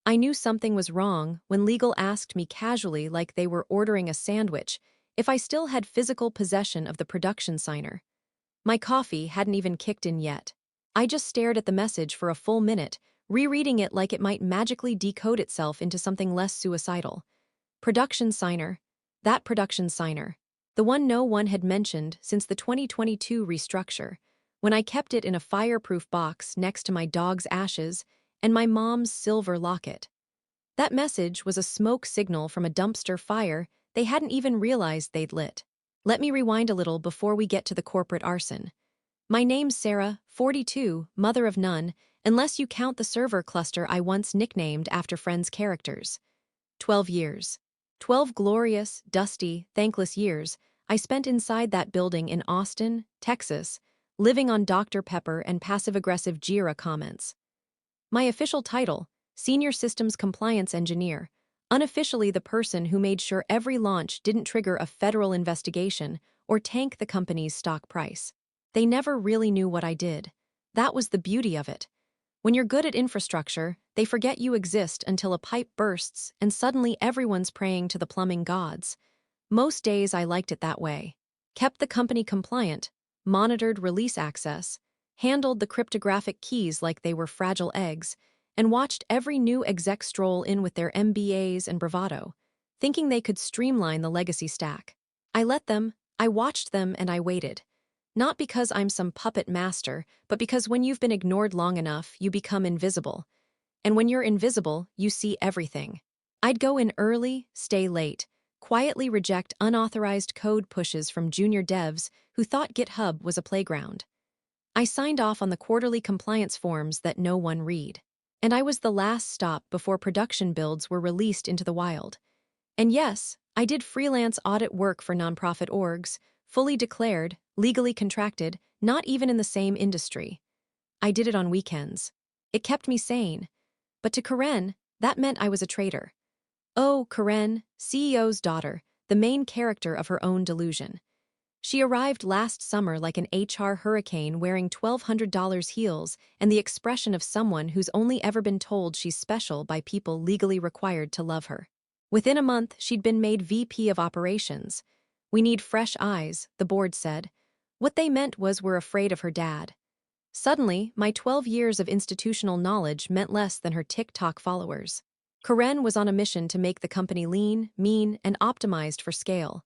I knew something was wrong when legal asked me casually, like they were ordering a sandwich, if I still had physical possession of the production signer. My coffee hadn't even kicked in yet. I just stared at the message for a full minute, rereading it like it might magically decode itself into something less suicidal. Production signer. That production signer. The one no one had mentioned since the 2022 restructure, when I kept it in a fireproof box next to my dog's ashes and my mom's silver locket. That message was a smoke signal from a dumpster fire they hadn't even realized they'd lit. Let me rewind a little before we get to the corporate arson. My name's Sarah, 42, mother of none, unless you count the server cluster I once nicknamed after Friends characters. 12 years. 12 glorious, dusty, thankless years I spent inside that building in Austin, Texas, living on Dr. Pepper and passive-aggressive JIRA comments. My official title, Senior Systems Compliance Engineer, unofficially the person who made sure every launch didn't trigger a federal investigation or tank the company's stock price. They never really knew what I did. That was the beauty of it. When you're good at infrastructure, they forget you exist until a pipe bursts and suddenly everyone's praying to the plumbing gods. Most days I liked it that way. Kept the company compliant, monitored release access, handled the cryptographic keys like they were fragile eggs, and watched every new exec stroll in with their MBAs and bravado, thinking they could streamline the legacy stack. I let them, I watched them, and I waited. Not because I'm some puppet master, but because when you've been ignored long enough, you become invisible. And when you're invisible, you see everything. I'd go in early, stay late, quietly reject unauthorized code pushes from junior devs who thought GitHub was a playground. I signed off on the quarterly compliance forms that no one read. And I was the last stop before production builds were released into the wild. And yes, I did freelance audit work for nonprofit orgs, fully declared, legally contracted, not even in the same industry. I did it on weekends. It kept me sane. But to Karen, that meant I was a traitor. Oh, Karen, CEO's daughter, the main character of her own delusion. She arrived last summer like an HR hurricane wearing $1,200 heels and the expression of someone who's only ever been told she's special by people legally required to love her. Within a month, she'd been made VP of Operations. We need fresh eyes, the board said. What they meant was we're afraid of her dad. Suddenly, my 12 years of institutional knowledge meant less than her TikTok followers. Karen was on a mission to make the company lean, mean, and optimized for scale.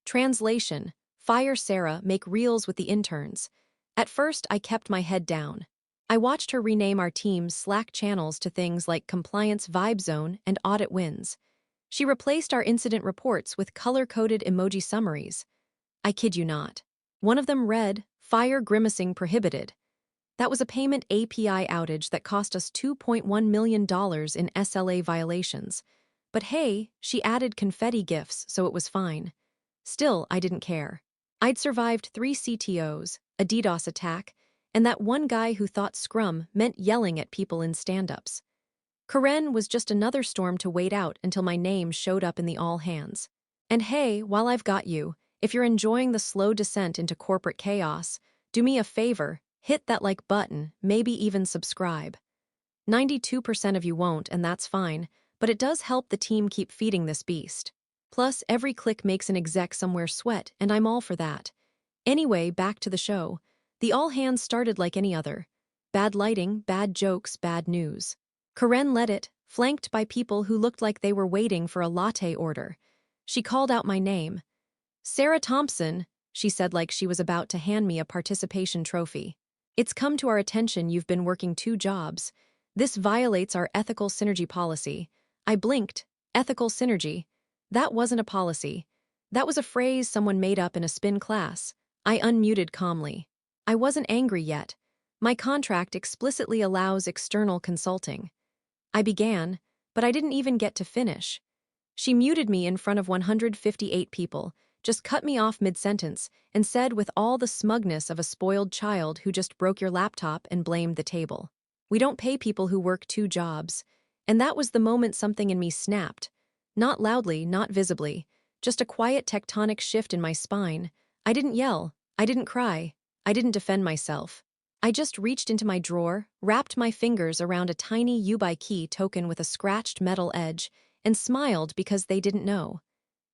Translation: fire Sarah, make reels with the interns. At first, I kept my head down. I watched her rename our team's Slack channels to things like Compliance Vibe Zone and Audit Wins. She replaced our incident reports with color-coded emoji summaries. I kid you not. One of them read, "Fire grimacing prohibited." That was a payment API outage that cost us $2.1 million in SLA violations. But hey, she added confetti gifs, so it was fine. Still, I didn't care. I'd survived 3 CTOs, a DDoS attack, and that one guy who thought Scrum meant yelling at people in stand-ups. Karen was just another storm to wait out until my name showed up in the all hands. And hey, while I've got you, if you're enjoying the slow descent into corporate chaos, do me a favor, hit that like button, maybe even subscribe. 92% of you won't, and that's fine, but it does help the team keep feeding this beast. Plus, every click makes an exec somewhere sweat, and I'm all for that. Anyway, back to the show. The all hands started like any other. Bad lighting, bad jokes, bad news. Karen led it, flanked by people who looked like they were waiting for a latte order. She called out my name. "Sarah Thompson," she said like she was about to hand me a participation trophy. "It's come to our attention you've been working 2 jobs. This violates our ethical synergy policy." I blinked. Ethical synergy? That wasn't a policy. That was a phrase someone made up in a spin class. I unmuted calmly. I wasn't angry yet. My contract explicitly allows external consulting. I began, but I didn't even get to finish. She muted me in front of 158 people, just cut me off mid-sentence, and said with all the smugness of a spoiled child who just broke your laptop and blamed the table, "We don't pay people who work 2 jobs." And that was the moment something in me snapped. Not loudly, not visibly, just a quiet tectonic shift in my spine. I didn't yell. I didn't cry. I didn't defend myself. I just reached into my drawer, wrapped my fingers around a tiny U-by-key token with a scratched metal edge, and smiled because they didn't know.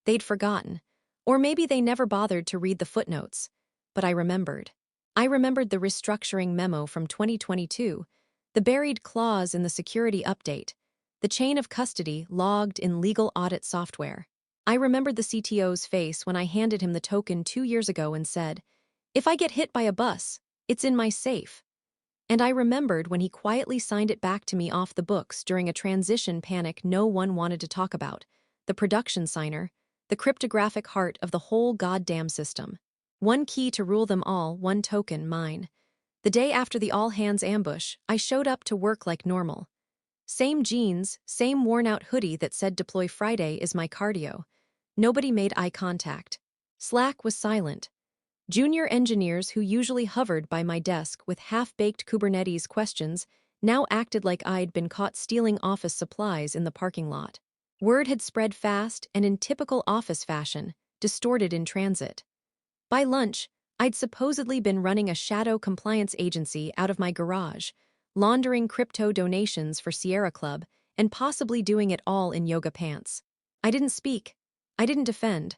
They'd forgotten. Or maybe they never bothered to read the footnotes. But I remembered. I remembered the restructuring memo from 2022, the buried clause in the security update, the chain of custody logged in legal audit software. I remembered the CTO's face when I handed him the token 2 years ago and said, "If I get hit by a bus, it's in my safe." And I remembered when he quietly signed it back to me off the books during a transition panic no one wanted to talk about, the production signer, the cryptographic heart of the whole goddamn system. One key to rule them all, one token, mine. The day after the all-hands ambush, I showed up to work like normal. Same jeans, same worn-out hoodie that said Deploy Friday is my cardio. Nobody made eye contact. Slack was silent. Junior engineers who usually hovered by my desk with half-baked Kubernetes questions now acted like I'd been caught stealing office supplies in the parking lot. Word had spread fast and in typical office fashion, distorted in transit. By lunch, I'd supposedly been running a shadow compliance agency out of my garage, laundering crypto donations for Sierra Club, and possibly doing it all in yoga pants. I didn't speak. I didn't defend.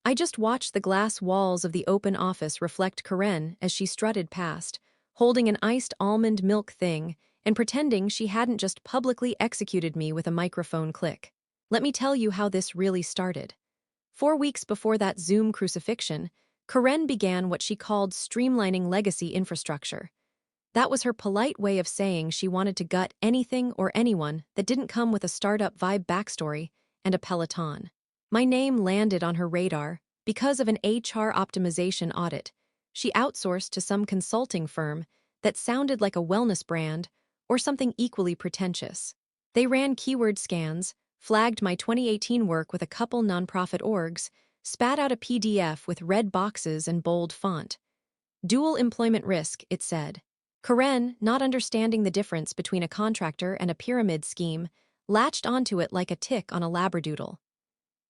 I just watched the glass walls of the open office reflect Karen as she strutted past, holding an iced almond milk thing and pretending she hadn't just publicly executed me with a microphone click. Let me tell you how this really started. 4 weeks before that Zoom crucifixion, Karen began what she called streamlining legacy infrastructure. That was her polite way of saying she wanted to gut anything or anyone that didn't come with a startup vibe backstory and a Peloton. My name landed on her radar because of an HR optimization audit she outsourced to some consulting firm that sounded like a wellness brand or something equally pretentious. They ran keyword scans, flagged my 2018 work with a couple nonprofit orgs, spat out a PDF with red boxes and bold font. Dual employment risk, it said. Karen, not understanding the difference between a contractor and a pyramid scheme, latched onto it like a tick on a labradoodle.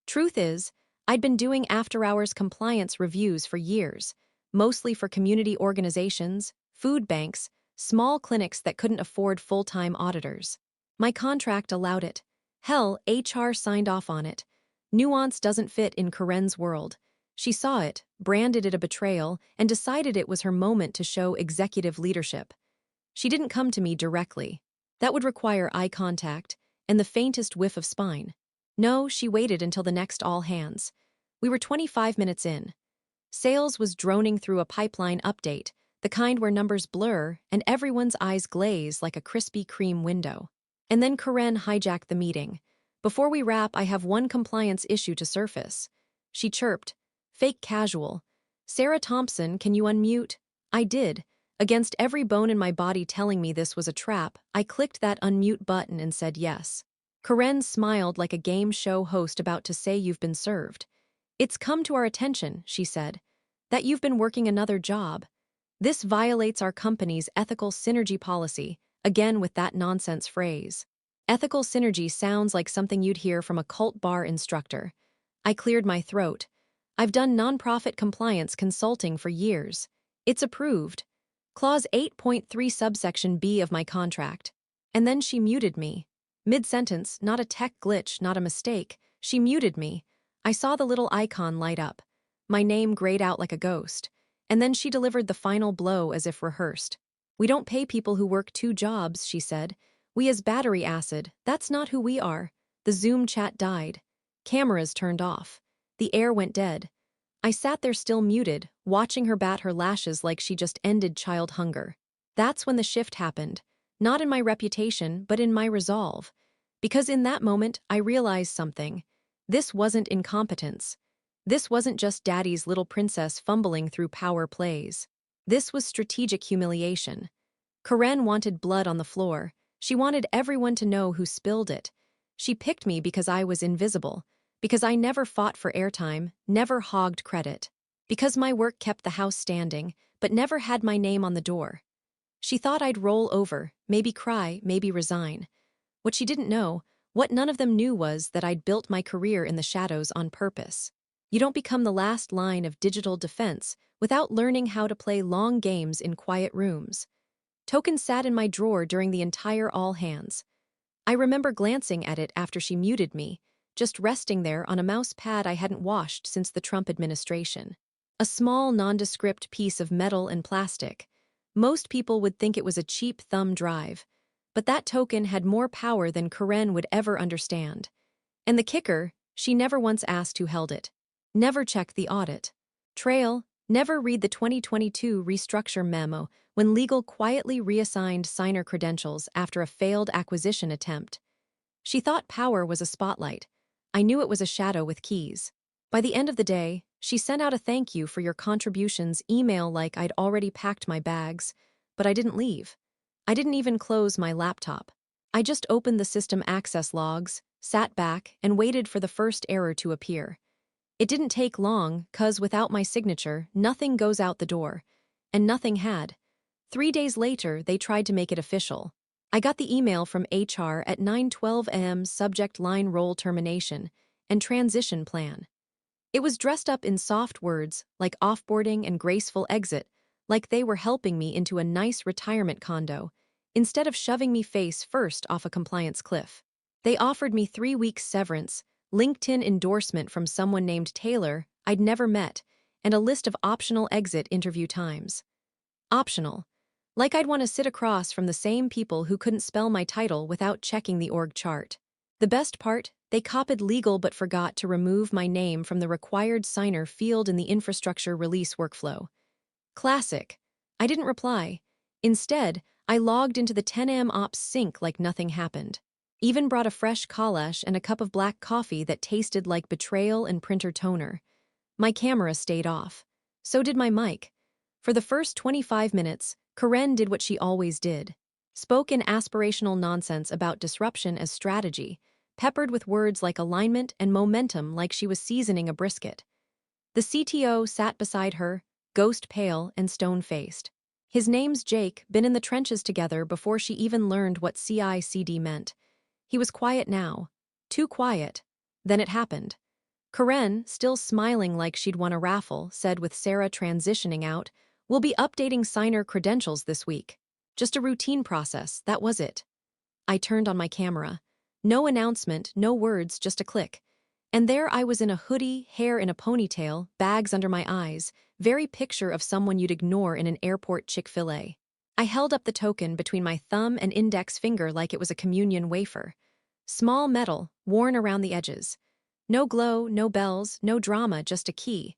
Truth is, I'd been doing after-hours compliance reviews for years, mostly for community organizations, food banks, small clinics that couldn't afford full-time auditors. My contract allowed it. Hell, HR signed off on it. Nuance doesn't fit in Karen's world. She saw it, branded it a betrayal, and decided it was her moment to show executive leadership. She didn't come to me directly. That would require eye contact and the faintest whiff of spine. No, she waited until the next all-hands. We were 25 minutes in. Sales was droning through a pipeline update, the kind where numbers blur and everyone's eyes glaze like a Krispy Kreme window. And then Karen hijacked the meeting. "Before we wrap, I have one compliance issue to surface." She chirped. Fake casual. "Sarah Thompson, can you unmute?" I did. Against every bone in my body telling me this was a trap, I clicked that unmute button and said yes. Karen smiled like a game show host about to say you've been served. "It's come to our attention," she said, "that you've been working another job. This violates our company's ethical synergy policy," again with that nonsense phrase. Ethical synergy sounds like something you'd hear from a cult bar instructor. I cleared my throat. "I've done nonprofit compliance consulting for years. It's approved. Clause 8.3 subsection B of my contract." And then she muted me. Mid-sentence, not a tech glitch, not a mistake. She muted me. I saw the little icon light up. My name grayed out like a ghost. And then she delivered the final blow as if rehearsed. "We don't pay people who work 2 jobs," she said. "We as battery acid, that's not who we are." The Zoom chat died. Cameras turned off. The air went dead. I sat there still muted, watching her bat her lashes like she just ended child hunger. That's when the shift happened. Not in my reputation, but in my resolve. Because in that moment, I realized something. This wasn't incompetence. This wasn't just daddy's little princess fumbling through power plays. This was strategic humiliation. Karen wanted blood on the floor. She wanted everyone to know who spilled it. She picked me because I was invisible. Because I never fought for airtime, never hogged credit. Because my work kept the house standing, but never had my name on the door. She thought I'd roll over, maybe cry, maybe resign. What she didn't know, what none of them knew was that I'd built my career in the shadows on purpose. You don't become the last line of digital defense without learning how to play long games in quiet rooms. Token sat in my drawer during the entire all hands. I remember glancing at it after she muted me, just resting there on a mouse pad I hadn't washed since the Trump administration. A small, nondescript piece of metal and plastic. Most people would think it was a cheap thumb drive, but that token had more power than Karen would ever understand. And the kicker, she never once asked who held it. Never checked the audit trail, never read the 2022 restructure memo when legal quietly reassigned signer credentials after a failed acquisition attempt. She thought power was a spotlight. I knew it was a shadow with keys. By the end of the day, she sent out a thank you for your contributions email like I'd already packed my bags, but I didn't leave. I didn't even close my laptop. I just opened the system access logs, sat back, and waited for the first error to appear. It didn't take long, 'cause without my signature, nothing goes out the door. And nothing had. 3 days later, they tried to make it official. I got the email from HR at 9:12 a.m. subject line role termination and transition plan. It was dressed up in soft words like offboarding and graceful exit, like they were helping me into a nice retirement condo, instead of shoving me face first off a compliance cliff. They offered me 3 weeks severance, LinkedIn endorsement from someone named Taylor I'd never met, and a list of optional exit interview times. Optional. Like I'd want to sit across from the same people who couldn't spell my title without checking the org chart. The best part, they copied legal but forgot to remove my name from the required signer field in the infrastructure release workflow. Classic. I didn't reply. Instead, I logged into the 10 a.m. ops sync like nothing happened. Even brought a fresh kalash and a cup of black coffee that tasted like betrayal and printer toner. My camera stayed off. So did my mic. For the first 25 minutes, Karen did what she always did. Spoke in aspirational nonsense about disruption as strategy, peppered with words like alignment and momentum like she was seasoning a brisket. The CTO sat beside her, ghost pale and stone-faced. His name's Jake, been in the trenches together before she even learned what CI/CD meant. He was quiet now. Too quiet. Then it happened. Karen, still smiling like she'd won a raffle, said with Sarah transitioning out, "We'll be updating signer credentials this week. Just a routine process, that was it." I turned on my camera. No announcement, no words, just a click. And there I was in a hoodie, hair in a ponytail, bags under my eyes, very picture of someone you'd ignore in an airport Chick-fil-A. I held up the token between my thumb and index finger like it was a communion wafer. Small metal, worn around the edges. No glow, no bells, no drama, just a key.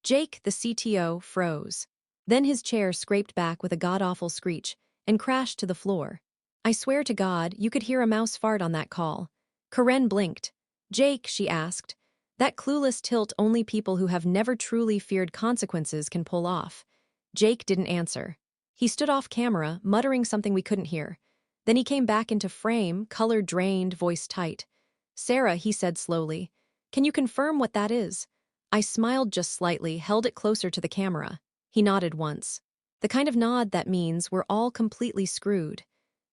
Jake, the CTO, froze. Then his chair scraped back with a god-awful screech and crashed to the floor. I swear to God, you could hear a mouse fart on that call. Karen blinked. "Jake," she asked. That clueless tilt only people who have never truly feared consequences can pull off. Jake didn't answer. He stood off camera, muttering something we couldn't hear. Then he came back into frame, color drained, voice tight. "Sarah," he said slowly, "can you confirm what that is?" I smiled just slightly, held it closer to the camera. He nodded once. The kind of nod that means we're all completely screwed.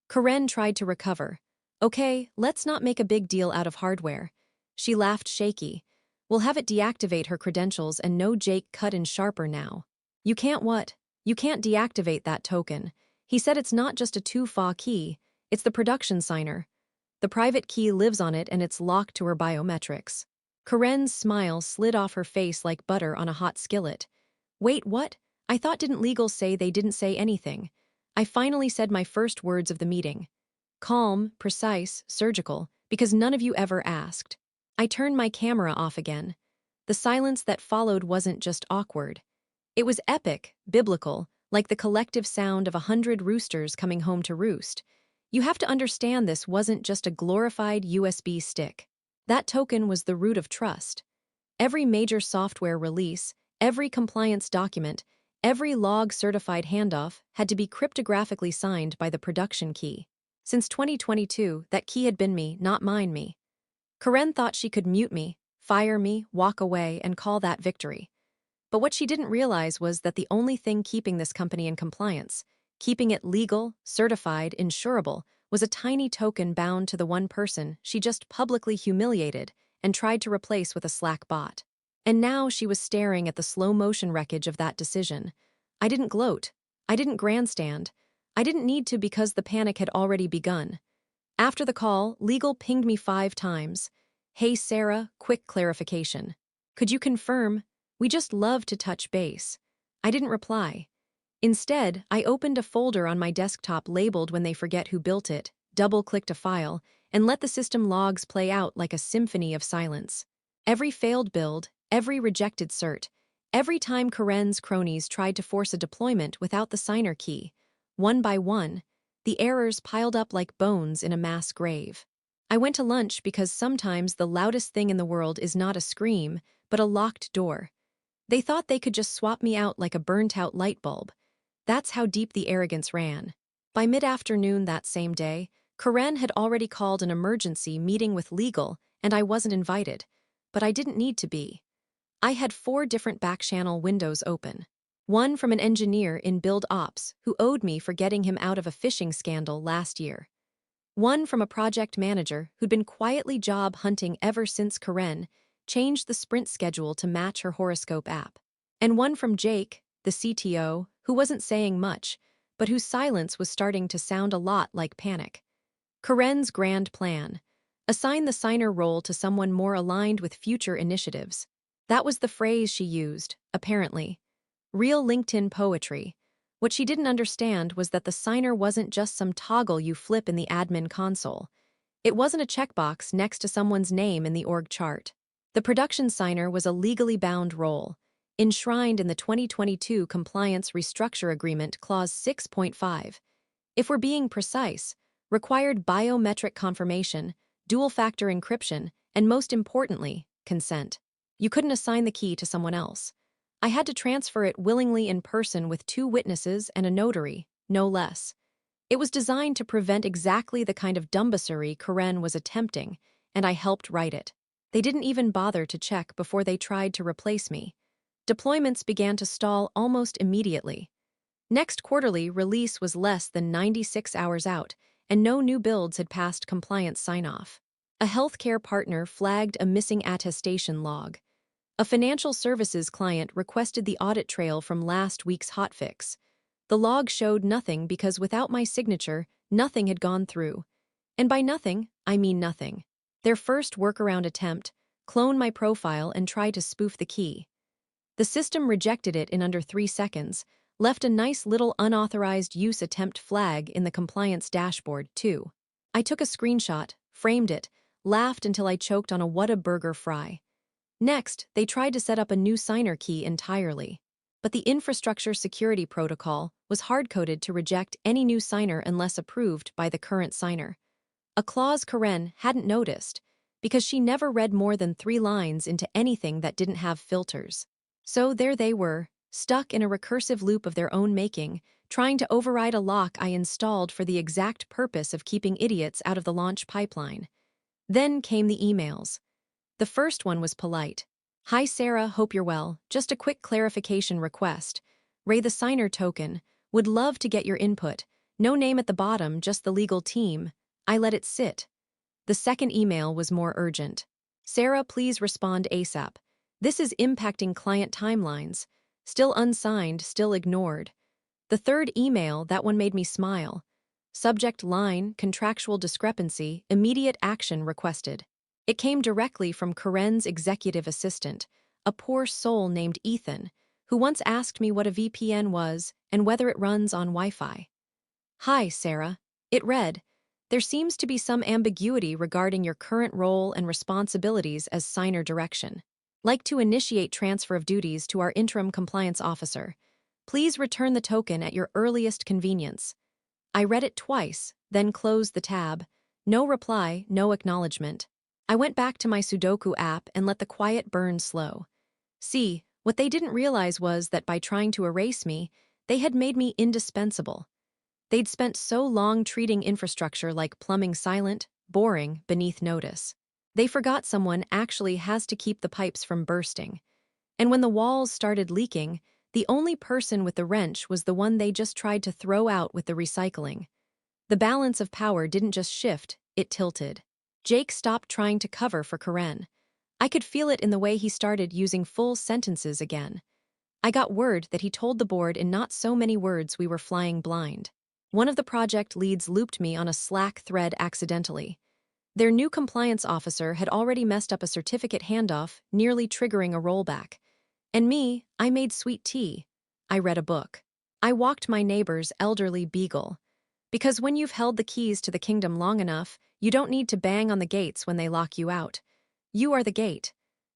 Karen tried to recover. "Okay, let's not make a big deal out of hardware." She laughed shaky. "We'll have it deactivate her credentials and no Jake cut in sharper now." "You can't what?" "You can't deactivate that token. He said it's not just a 2FA key, it's the production signer. The private key lives on it and it's locked to her biometrics." Karen's smile slid off her face like butter on a hot skillet. "Wait, what? I thought didn't legal say they didn't say anything?" I finally said my first words of the meeting. Calm, precise, surgical, because none of you ever asked. I turned my camera off again. The silence that followed wasn't just awkward. It was epic, biblical, like the collective sound of 100 roosters coming home to roost. You have to understand this wasn't just a glorified USB stick. That token was the root of trust. Every major software release, every compliance document, every log-certified handoff had to be cryptographically signed by the production key. Since 2022, that key had been me, not mine me. Karen thought she could mute me, fire me, walk away, and call that victory. But what she didn't realize was that the only thing keeping this company in compliance, keeping it legal, certified, insurable, was a tiny token bound to the one person she just publicly humiliated and tried to replace with a Slack bot. And now she was staring at the slow-motion wreckage of that decision. I didn't gloat. I didn't grandstand. I didn't need to because the panic had already begun. After the call, legal pinged me 5 times. Hey Sarah, quick clarification. Could you confirm? We just love to touch base. I didn't reply. Instead, I opened a folder on my desktop labeled when they forget who built it, double-clicked a file, and let the system logs play out like a symphony of silence. Every failed build, every rejected cert, every time Karen's cronies tried to force a deployment without the signer key, one by one, the errors piled up like bones in a mass grave. I went to lunch because sometimes the loudest thing in the world is not a scream, but a locked door. They thought they could just swap me out like a burnt-out light bulb. That's how deep the arrogance ran. By mid-afternoon that same day, Karen had already called an emergency meeting with legal, and I wasn't invited. But I didn't need to be. I had 4 different back-channel windows open. One from an engineer in Build Ops who owed me for getting him out of a phishing scandal last year. One from a project manager who'd been quietly job hunting ever since Karen changed the sprint schedule to match her horoscope app. And one from Jake, the CTO, who wasn't saying much, but whose silence was starting to sound a lot like panic. Karen's grand plan: assign the signer role to someone more aligned with future initiatives. That was the phrase she used, apparently. Real LinkedIn poetry. What she didn't understand was that the signer wasn't just some toggle you flip in the admin console. It wasn't a checkbox next to someone's name in the org chart. The production signer was a legally bound role, enshrined in the 2022 Compliance Restructure Agreement Clause 6.5. If we're being precise, required biometric confirmation, dual-factor encryption, and most importantly, consent. You couldn't assign the key to someone else. I had to transfer it willingly in person with 2 witnesses and a notary, no less. It was designed to prevent exactly the kind of dumbassery Karen was attempting, and I helped write it. They didn't even bother to check before they tried to replace me. Deployments began to stall almost immediately. Next quarterly release was less than 96 hours out, and no new builds had passed compliance sign-off. A healthcare partner flagged a missing attestation log. A financial services client requested the audit trail from last week's hotfix. The log showed nothing because without my signature, nothing had gone through. And by nothing, I mean nothing. Their first workaround attempt: clone my profile and try to spoof the key. The system rejected it in under 3 seconds, left a nice little unauthorized use attempt flag in the compliance dashboard, too. I took a screenshot, framed it, laughed until I choked on a Whataburger fry. Next, they tried to set up a new signer key entirely. But the infrastructure security protocol was hard-coded to reject any new signer unless approved by the current signer. A clause Karen hadn't noticed, because she never read more than 3 lines into anything that didn't have filters. So there they were, stuck in a recursive loop of their own making, trying to override a lock I installed for the exact purpose of keeping idiots out of the launch pipeline. Then came the emails. The first one was polite. Hi Sarah, hope you're well. Just a quick clarification request. Ray the signer token. Would love to get your input. No name at the bottom, just the legal team. I let it sit. The second email was more urgent. Sarah, please respond ASAP. This is impacting client timelines. Still unsigned, still ignored. The third email, that one made me smile. Subject line: contractual discrepancy, immediate action requested. It came directly from Karen's executive assistant, a poor soul named Ethan, who once asked me what a VPN was and whether it runs on Wi-Fi. Hi, Sarah. It read, there seems to be some ambiguity regarding your current role and responsibilities as signer direction. Like to initiate transfer of duties to our interim compliance officer. Please return the token at your earliest convenience. I read it twice, then closed the tab. No reply, no acknowledgement. I went back to my Sudoku app and let the quiet burn slow. See, what they didn't realize was that by trying to erase me, they had made me indispensable. They'd spent so long treating infrastructure like plumbing silent, boring, beneath notice. They forgot someone actually has to keep the pipes from bursting. And when the walls started leaking, the only person with the wrench was the one they just tried to throw out with the recycling. The balance of power didn't just shift, it tilted. Jake stopped trying to cover for Karen. I could feel it in the way he started using full sentences again. I got word that he told the board in not so many words we were flying blind. One of the project leads looped me on a Slack thread accidentally. Their new compliance officer had already messed up a certificate handoff, nearly triggering a rollback. And me, I made sweet tea. I read a book. I walked my neighbor's elderly beagle. Because when you've held the keys to the kingdom long enough, you don't need to bang on the gates when they lock you out. You are the gate.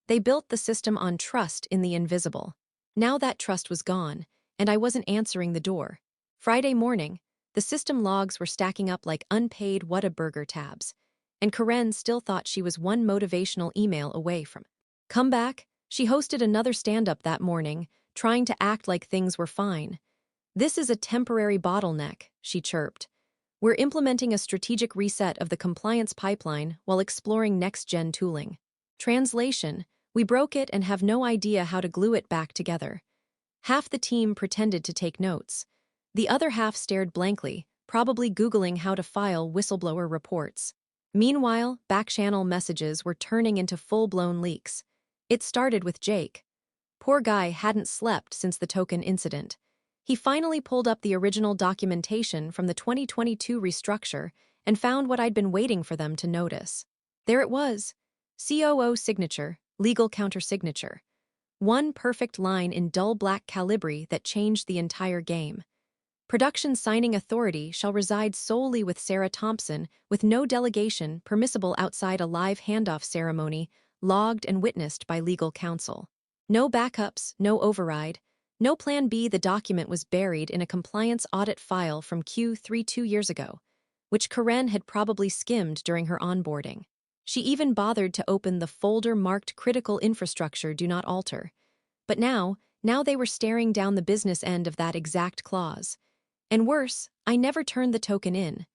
They built the system on trust in the invisible. Now that trust was gone, and I wasn't answering the door. Friday morning, the system logs were stacking up like unpaid Whataburger tabs, and Karen still thought she was one motivational email away from come back. She hosted another stand-up that morning, trying to act like things were fine. This is a temporary bottleneck, she chirped. We're implementing a strategic reset of the compliance pipeline while exploring next-gen tooling. Translation: we broke it and have no idea how to glue it back together. Half the team pretended to take notes. The other half stared blankly, probably Googling how to file whistleblower reports. Meanwhile, back-channel messages were turning into full-blown leaks. It started with Jake. Poor guy hadn't slept since the token incident. He finally pulled up the original documentation from the 2022 restructure and found what I'd been waiting for them to notice. There it was. COO signature, legal countersignature. One perfect line in dull black calibri that changed the entire game. Production signing authority shall reside solely with Sarah Thompson, with no delegation permissible outside a live handoff ceremony, logged and witnessed by legal counsel. No backups, no override, no plan B. The document was buried in a compliance audit file from Q3 2 years ago, which Karen had probably skimmed during her onboarding. She even bothered to open the folder marked critical infrastructure do not alter. But now they were staring down the business end of that exact clause. And worse, I never turned the token in.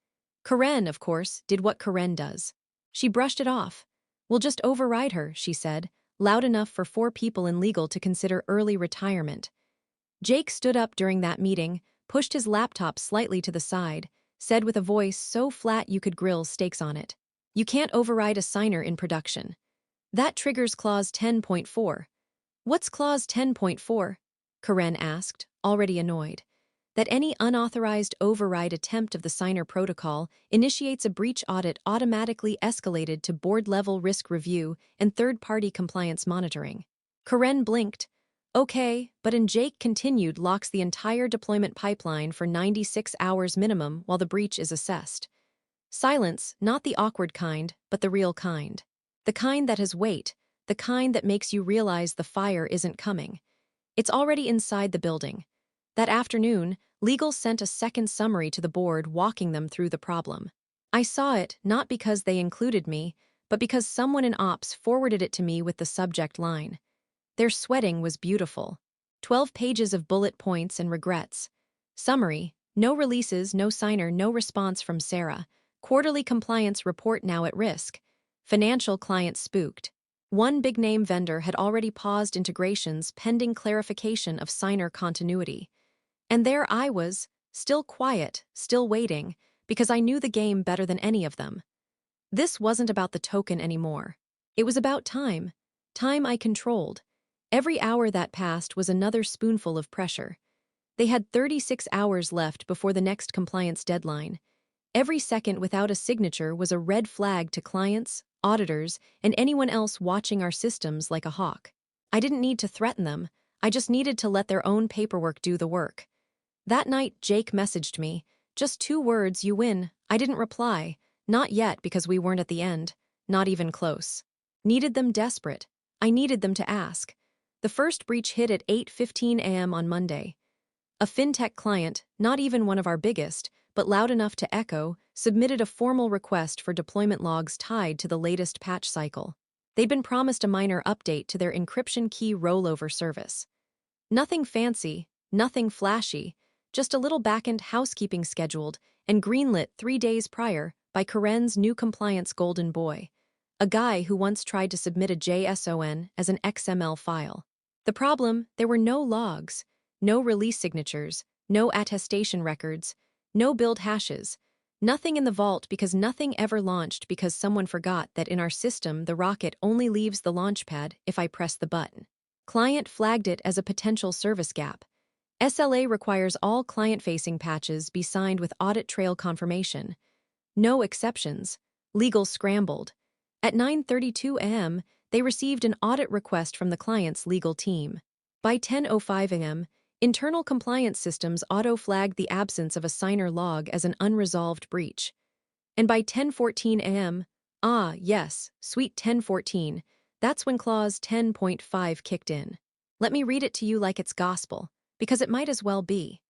Karen, of course, did what Karen does. She brushed it off. We'll just override her, she said, loud enough for 4 people in legal to consider early retirement. Jake stood up during that meeting, pushed his laptop slightly to the side, said with a voice so flat you could grill steaks on it. You can't override a signer in production. That triggers Clause 10.4. What's Clause 10.4? Karen asked, already annoyed. That any unauthorized override attempt of the signer protocol initiates a breach audit automatically escalated to board-level risk review and third-party compliance monitoring. Karen blinked. Okay, but and Jake continued locks the entire deployment pipeline for 96 hours minimum while the breach is assessed. Silence, not the awkward kind, but the real kind. The kind that has weight, the kind that makes you realize the fire isn't coming. It's already inside the building. That afternoon, legal sent a second summary to the board walking them through the problem. I saw it not because they included me, but because someone in ops forwarded it to me with the subject line. Their sweating was beautiful. 12 pages of bullet points and regrets. Summary: no releases, no signer, no response from Sarah. Quarterly compliance report now at risk. Financial client spooked. One big-name vendor had already paused integrations pending clarification of signer continuity. And there I was, still quiet, still waiting, because I knew the game better than any of them. This wasn't about the token anymore. It was about time. Time I controlled. Every hour that passed was another spoonful of pressure. They had 36 hours left before the next compliance deadline. Every second without a signature was a red flag to clients, auditors, and anyone else watching our systems like a hawk. I didn't need to threaten them. I just needed to let their own paperwork do the work. That night, Jake messaged me. Just 2 words, you win. I didn't reply. Not yet, because we weren't at the end. Not even close. Needed them desperate. I needed them to ask. The first breach hit at 8:15 a.m. on Monday. A fintech client, not even one of our biggest, but loud enough to echo, submitted a formal request for deployment logs tied to the latest patch cycle. They'd been promised a minor update to their encryption key rollover service. Nothing fancy, nothing flashy, just a little backend housekeeping scheduled and greenlit 3 days prior by Karen's new compliance golden boy, a guy who once tried to submit a JSON as an XML file. The problem, there were no logs, no release signatures, no attestation records, no build hashes, nothing in the vault because nothing ever launched because someone forgot that in our system the rocket only leaves the launchpad if I press the button. Client flagged it as a potential service gap. SLA requires all client-facing patches be signed with audit trail confirmation. No exceptions. Legal scrambled. At 9:32 a.m., they received an audit request from the client's legal team. By 10:05 a.m., internal compliance systems auto-flagged the absence of a signer log as an unresolved breach. And by 10:14 a.m., yes, sweet 10:14, that's when clause 10.5 kicked in. Let me read it to you like it's gospel, because it might as well be.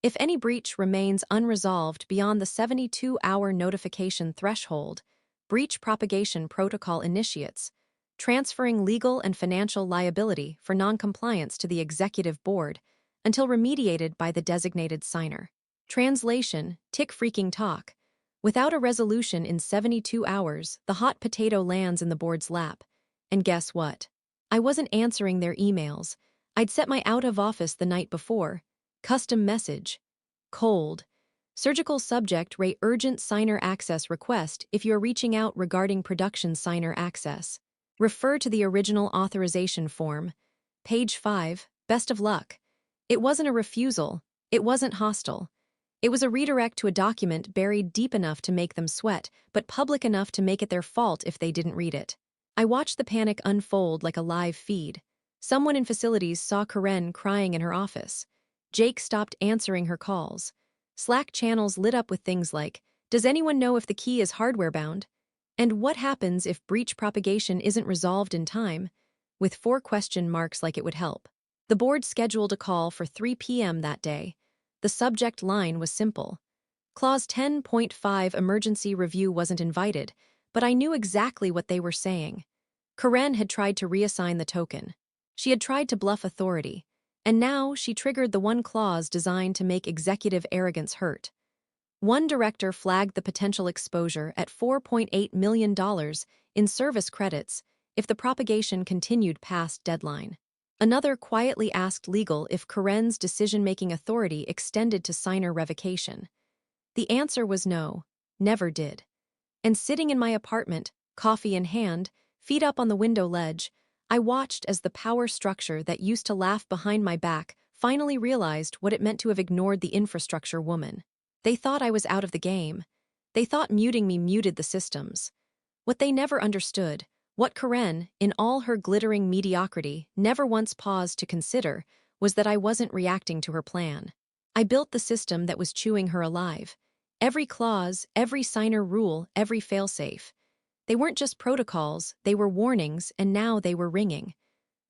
If any breach remains unresolved beyond the 72-hour notification threshold, breach propagation protocol initiates, transferring legal and financial liability for noncompliance to the executive board until remediated by the designated signer. Translation, tick-freaking talk. Without a resolution in 72 hours, the hot potato lands in the board's lap. And guess what? I wasn't answering their emails. I'd set my out of office the night before. Custom message. Cold. Surgical subject rate urgent signer access request if you're reaching out regarding production signer access. Refer to the original authorization form. Page 5, best of luck. It wasn't a refusal. It wasn't hostile. It was a redirect to a document buried deep enough to make them sweat, but public enough to make it their fault if they didn't read it. I watched the panic unfold like a live feed. Someone in facilities saw Karen crying in her office. Jake stopped answering her calls. Slack channels lit up with things like, "Does anyone know if the key is hardware-bound?" And "What happens if breach propagation isn't resolved in time?" with 4 question marks like it would help. The board scheduled a call for 3 p.m. that day. The subject line was simple. Clause 10.5 emergency review wasn't invited, but I knew exactly what they were saying. Karen had tried to reassign the token. She had tried to bluff authority. And now she triggered the one clause designed to make executive arrogance hurt. One director flagged the potential exposure at $4.8 million in service credits if the propagation continued past deadline. Another quietly asked legal if Karen's decision-making authority extended to signer revocation. The answer was no, never did. And sitting in my apartment, coffee in hand, feet up on the window ledge, I watched as the power structure that used to laugh behind my back finally realized what it meant to have ignored the infrastructure woman. They thought I was out of the game. They thought muting me muted the systems. What they never understood, what Karen, in all her glittering mediocrity, never once paused to consider, was that I wasn't reacting to her plan. I built the system that was chewing her alive. Every clause, every signer rule, every failsafe. They weren't just protocols, they were warnings, and now they were ringing.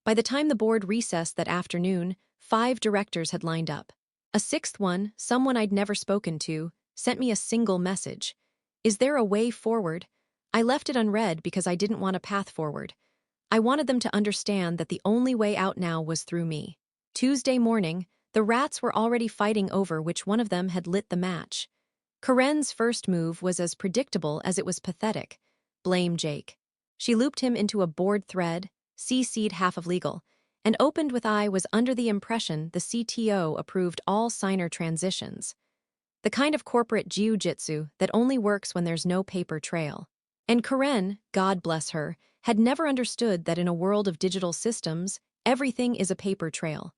By the time the board recessed that afternoon, 5 directors had lined up. A 6th one, someone I'd never spoken to, sent me a single message. "Is there a way forward?" I left it unread because I didn't want a path forward. I wanted them to understand that the only way out now was through me. Tuesday morning, the rats were already fighting over which one of them had lit the match. Karen's first move was as predictable as it was pathetic. Blame Jake. She looped him into a board thread, CC'd half of legal, and opened with "I was under the impression the CTO approved all signer transitions." The kind of corporate jiu-jitsu that only works when there's no paper trail. And Karen, God bless her, had never understood that in a world of digital systems, everything is a paper trail.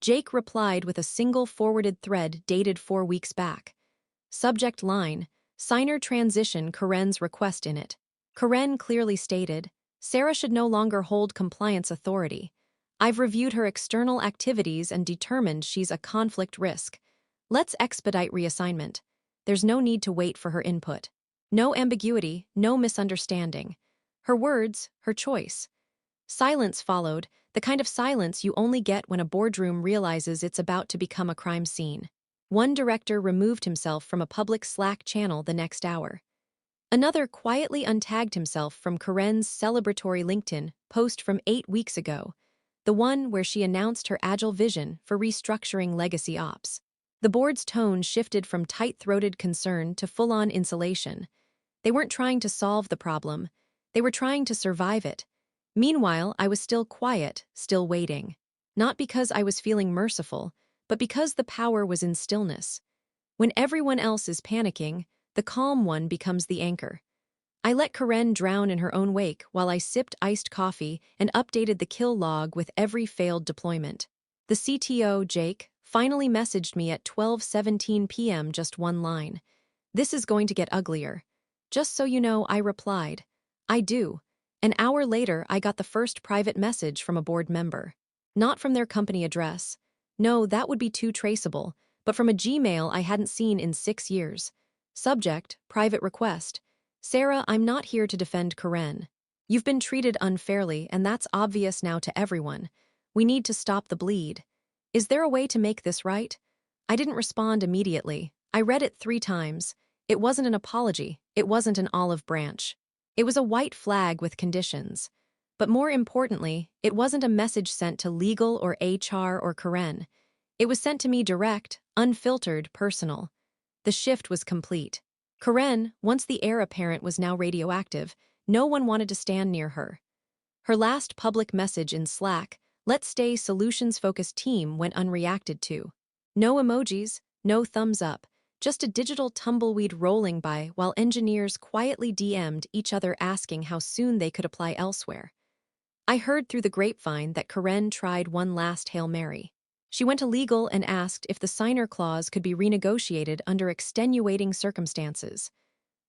Jake replied with a single forwarded thread dated 4 weeks back. Subject line, signer transition Karen's request in it. Karen clearly stated, "Sarah should no longer hold compliance authority. I've reviewed her external activities and determined she's a conflict risk. Let's expedite reassignment. There's no need to wait for her input. No ambiguity, no misunderstanding. Her words, her choice." Silence followed, the kind of silence you only get when a boardroom realizes it's about to become a crime scene. One director removed himself from a public Slack channel the next hour. Another quietly untagged himself from Karen's celebratory LinkedIn post from 8 weeks ago, the one where she announced her agile vision for restructuring legacy ops. The board's tone shifted from tight-throated concern to full-on insulation. They weren't trying to solve the problem. They were trying to survive it. Meanwhile, I was still quiet, still waiting. Not because I was feeling merciful, but because the power was in stillness. When everyone else is panicking, the calm one becomes the anchor. I let Karen drown in her own wake while I sipped iced coffee and updated the kill log with every failed deployment. The CTO, Jake, finally messaged me at 12:17 p.m. just one line. This is going to get uglier. Just so you know, I replied. I do. An hour later, I got the first private message from a board member. Not from their company address. No, that would be too traceable, but from a Gmail I hadn't seen in 6 years. Subject, private request. Sarah, I'm not here to defend Karen. You've been treated unfairly, and that's obvious now to everyone. We need to stop the bleed. Is there a way to make this right? I didn't respond immediately. I read it 3 times. It wasn't an apology. It wasn't an olive branch. It was a white flag with conditions. But more importantly, it wasn't a message sent to legal or HR or Karen. It was sent to me direct, unfiltered, personal. The shift was complete. Karen, once the heir apparent was now radioactive, no one wanted to stand near her. Her last public message in Slack, "Let's stay solutions-focused team," went unreacted to. No emojis, no thumbs up, just a digital tumbleweed rolling by while engineers quietly DM'd each other asking how soon they could apply elsewhere. I heard through the grapevine that Karen tried one last Hail Mary. She went to legal and asked if the signer clause could be renegotiated under extenuating circumstances.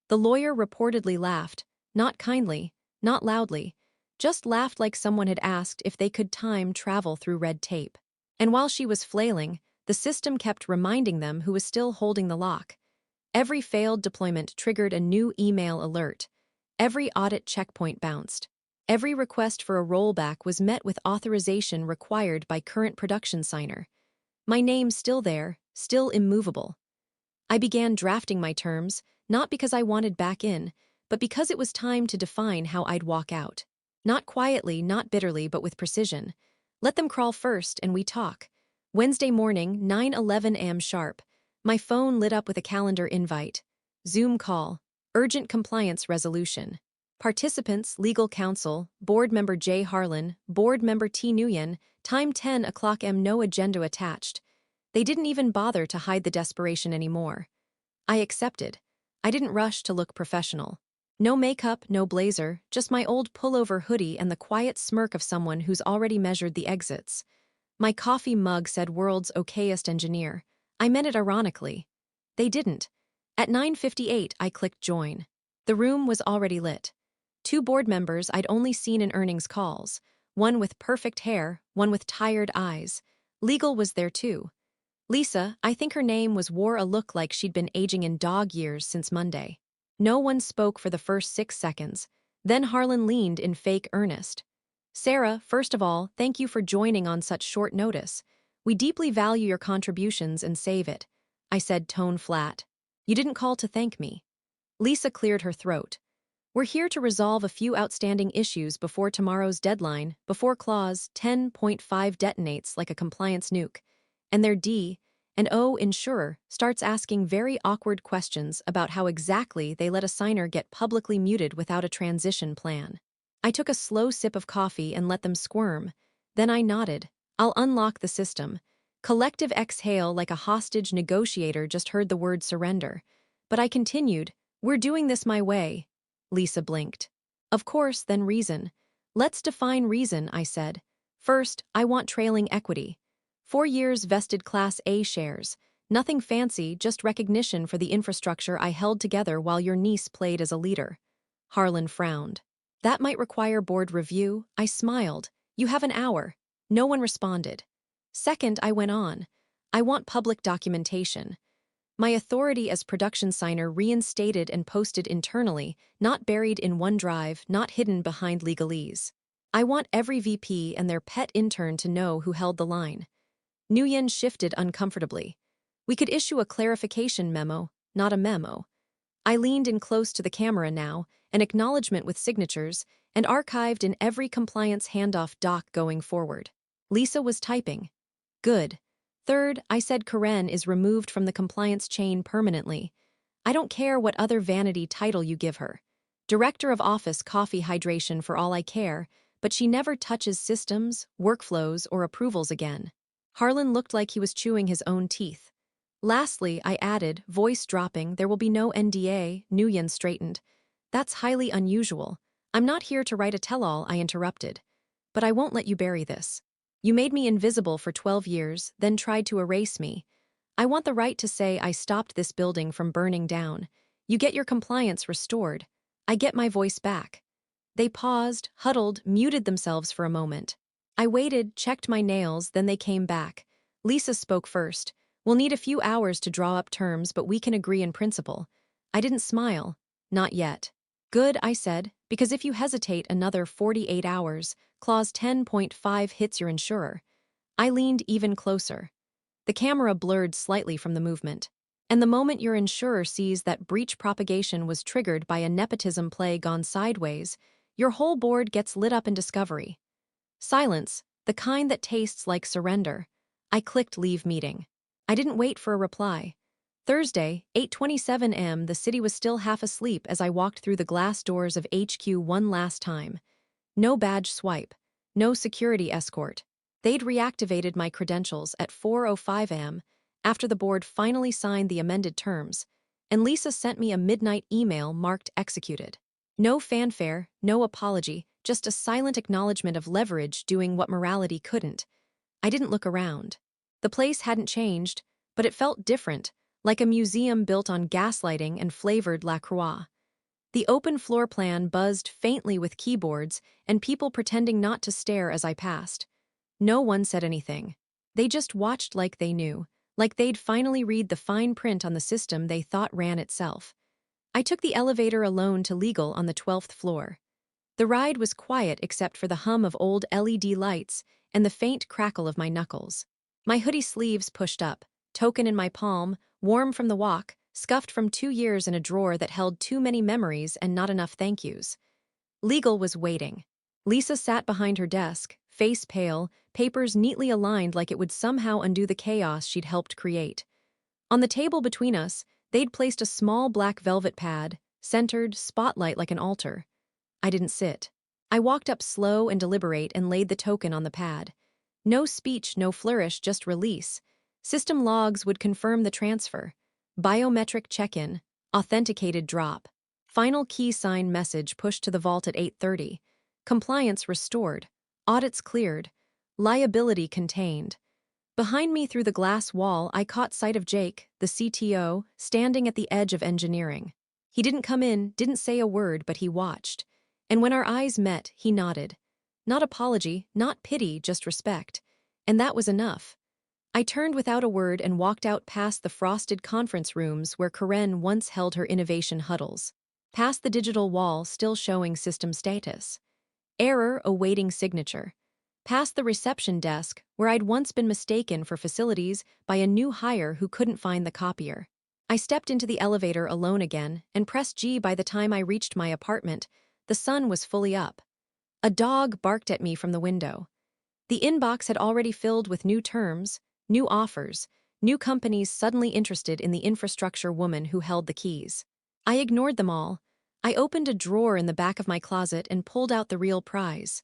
The lawyer reportedly laughed, not kindly, not loudly, just laughed like someone had asked if they could time travel through red tape. And while she was flailing, the system kept reminding them who was still holding the lock. Every failed deployment triggered a new email alert. Every audit checkpoint bounced. Every request for a rollback was met with authorization required by current production signer. My name still there, still immovable. I began drafting my terms, not because I wanted back in, but because it was time to define how I'd walk out. Not quietly, not bitterly, but with precision. Let them crawl first and we talk. Wednesday morning, 9:11 a.m. sharp. My phone lit up with a calendar invite. Zoom call. Urgent compliance resolution. Participants, legal counsel, board member J. Harlan, board member T. Nguyen, time 10 o'clock m. No agenda attached. They didn't even bother to hide the desperation anymore. I accepted. I didn't rush to look professional. No makeup, no blazer, just my old pullover hoodie and the quiet smirk of someone who's already measured the exits. My coffee mug said world's okayest engineer. I meant it ironically. They didn't. At 9:58, I clicked join. The room was already lit. 2 board members I'd only seen in earnings calls, one with perfect hair, one with tired eyes. Legal was there too. Lisa, I think her name was, wore a look like she'd been aging in dog years since Monday. No one spoke for the first 6 seconds. Then Harlan leaned in fake earnest. Sarah, first of all, thank you for joining on such short notice. We deeply value your contributions and save it. I said, tone flat. You didn't call to thank me. Lisa cleared her throat. We're here to resolve a few outstanding issues before tomorrow's deadline, before Clause 10.5 detonates like a compliance nuke. And their D and O insurer starts asking very awkward questions about how exactly they let a signer get publicly muted without a transition plan. I took a slow sip of coffee and let them squirm. Then I nodded. I'll unlock the system. Collective exhale like a hostage negotiator just heard the word surrender. But I continued, we're doing this my way. Lisa blinked. Of course, then reason. Let's define reason, I said. First, I want trailing equity. 4 years vested Class A shares. Nothing fancy, just recognition for the infrastructure I held together while your niece played as a leader. Harlan frowned. That might require board review. I smiled. You have an hour. No one responded. Second, I went on. I want public documentation. My authority as production signer reinstated and posted internally, not buried in OneDrive, not hidden behind legalese. I want every VP and their pet intern to know who held the line. Nguyen shifted uncomfortably. We could issue a clarification memo, not a memo. I leaned in close to the camera now, an acknowledgement with signatures, and archived in every compliance handoff doc going forward. Lisa was typing. Good. Third, I said Karen is removed from the compliance chain permanently. I don't care what other vanity title you give her. Director of Office Coffee Hydration for all I care, but she never touches systems, workflows, or approvals again. Harlan looked like he was chewing his own teeth. Lastly, I added, voice dropping, there will be no NDA. Nguyen straightened. That's highly unusual. I'm not here to write a tell-all, I interrupted. But I won't let you bury this. You made me invisible for 12 years, then tried to erase me. I want the right to say I stopped this building from burning down. You get your compliance restored. I get my voice back." They paused, huddled, muted themselves for a moment. I waited, checked my nails, then they came back. Lisa spoke first. "We'll need a few hours to draw up terms, but we can agree in principle." I didn't smile. "Not yet." "Good," I said, "because if you hesitate another 48 hours, Clause 10.5 hits your insurer." I leaned even closer. The camera blurred slightly from the movement. "And the moment your insurer sees that breach propagation was triggered by a nepotism play gone sideways, your whole board gets lit up in discovery." Silence, the kind that tastes like surrender. I clicked leave meeting. I didn't wait for a reply. Thursday, 8:27 am, the city was still half asleep as I walked through the glass doors of HQ one last time. No badge swipe. No security escort. They'd reactivated my credentials at 4:05 am, after the board finally signed the amended terms, and Lisa sent me a midnight email marked executed. No fanfare, no apology, just a silent acknowledgement of leverage doing what morality couldn't. I didn't look around. The place hadn't changed, but it felt different, like a museum built on gaslighting and flavored La Croix. The open floor plan buzzed faintly with keyboards and people pretending not to stare as I passed. No one said anything. They just watched like they knew, like they'd finally read the fine print on the system they thought ran itself. I took the elevator alone to legal on the 12th floor. The ride was quiet except for the hum of old LED lights and the faint crackle of my knuckles. My hoodie sleeves pushed up, token in my palm, warm from the walk, scuffed from 2 years in a drawer that held too many memories and not enough thank yous. Legal was waiting. Lisa sat behind her desk, face pale, papers neatly aligned like it would somehow undo the chaos she'd helped create. On the table between us, they'd placed a small black velvet pad, centered, spotlight like an altar. I didn't sit. I walked up slow and deliberate and laid the token on the pad. No speech, no flourish, just release. System logs would confirm the transfer. Biometric check-in, authenticated drop. Final key sign message pushed to the vault at 8:30. Compliance restored. Audits cleared. Liability contained. Behind me through the glass wall, I caught sight of Jake, the CTO, standing at the edge of engineering. He didn't come in, didn't say a word, but he watched. And when our eyes met, he nodded. Not apology, not pity, just respect. And that was enough. I turned without a word and walked out past the frosted conference rooms where Karen once held her innovation huddles. Past the digital wall still showing system status. Error awaiting signature. Past the reception desk, where I'd once been mistaken for facilities by a new hire who couldn't find the copier. I stepped into the elevator alone again and pressed G. By the time I reached my apartment, the sun was fully up. A dog barked at me from the window. The inbox had already filled with new terms, new offers, new companies suddenly interested in the infrastructure woman who held the keys. I ignored them all. I opened a drawer in the back of my closet and pulled out the real prize.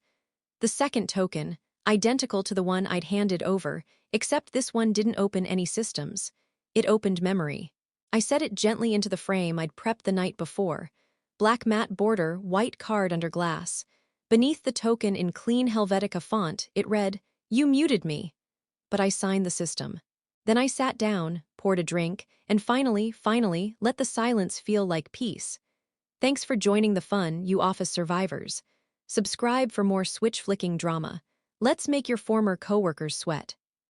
The second token, identical to the one I'd handed over, except this one didn't open any systems. It opened memory. I set it gently into the frame I'd prepped the night before. Black matte border, white card under glass. Beneath the token in clean Helvetica font, it read, "You muted me." But I signed the system. Then I sat down, poured a drink, and finally, let the silence feel like peace. Thanks for joining the fun, you office survivors. Subscribe for more switch-flicking drama. Let's make your former coworkers sweat.